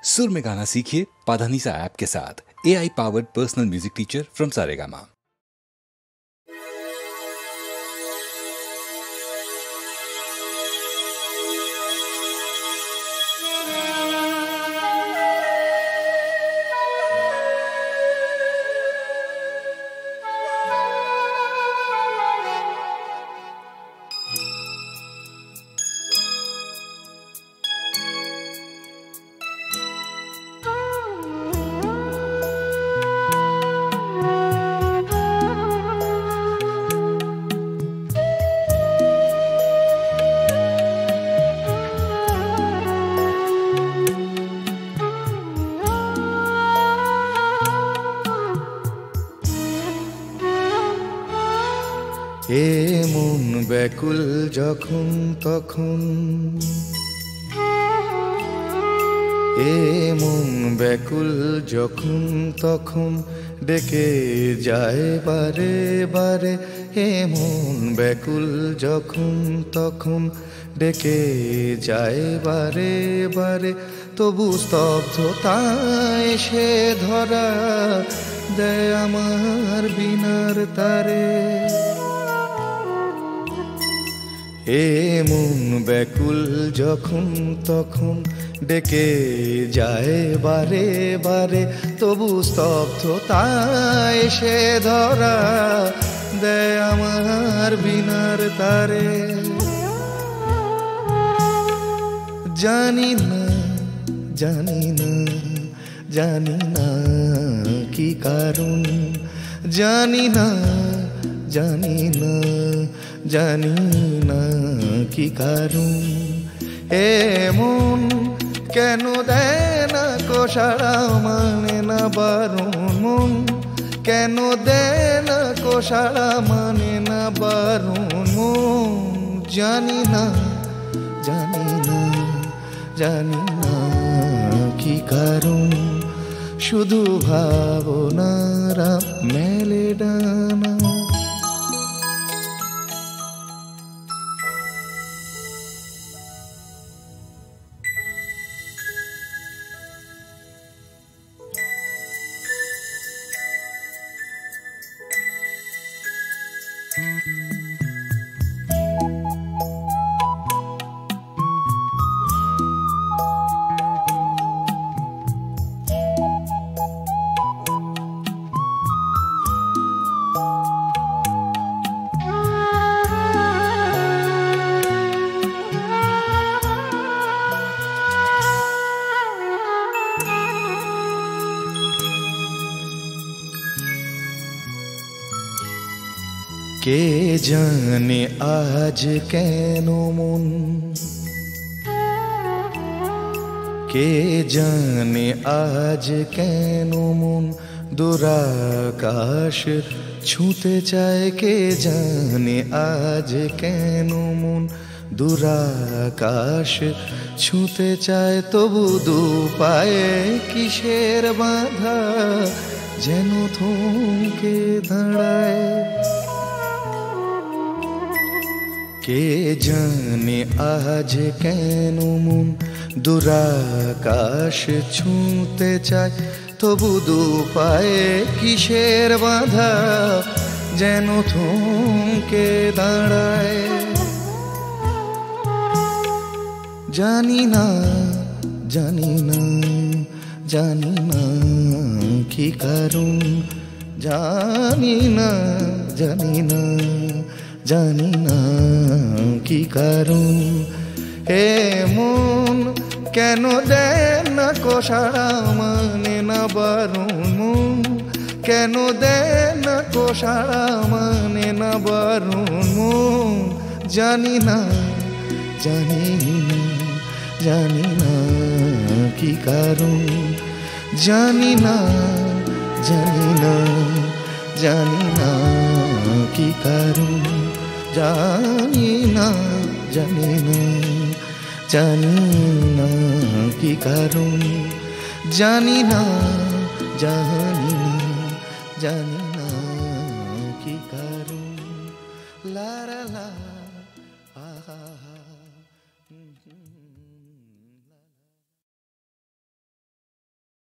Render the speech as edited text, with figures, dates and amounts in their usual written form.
सुर में गाना सीखिए पाधानीसा ऐप के साथ। AI powered personal music teacher from Saregama. এ মন ব্যাকুল যখন তখন, এ মন ব্যাকুল যখন তখন ডেকে যায় বারে বারে। এ মন ব্যাকুল যখন তখন ডেকে যায় বারে বারে। তবু স্তব্ধতায় সে ধরা দেয় আমার বিনার তারে। এ মন ব্যাকুল যখন তখন ডেকে যায় বারে বারে। তবু স্তব্ধতায় সে ধরা দেয় আমার বিনার তারে। জানি না জানি না জানি না কি কারণ, জানি না জানি না জানি না কি কারণ। এমন কেন দেয় না কোষারা, মানে না বারণ। মন কেন দেয় না কোষারা, মানে না বারণ। মন জানি না জানি না জানি না কি কারণ। শুধু ভাবনারা মেলে ডানা। কে জানে আজ কেন মন, কে জানে আজ কেন মন দুরাকাশ ছুঁতে চায়। কে জানে আজ কেন মন দুরাকাশ ছুঁতে চায়। তবু দু পায়ে কিসের বাধা যেন থমকে দাঁড়ায়। কে জানে আজ কেন মন দুরাকাশ ছুঁতে চায়। তবু দু পায়ে কিসের বাধা যেন থমকে দাঁড়ায়। জানি না জানি না জানি না কি কারণ, জানি না জানি না জানি না কি কারণ। এ মন কেন দেয় না কোষারা, মানে না বারণ। মন কেন দেয় না কোষারা, মানে না বারণ। মন জানি না জানি না জানি না কি কারণ। জানি না জানি না জানি না কি কারণ। জানি না জানি না জানি না কি কারণ। জানি না জানি না জানি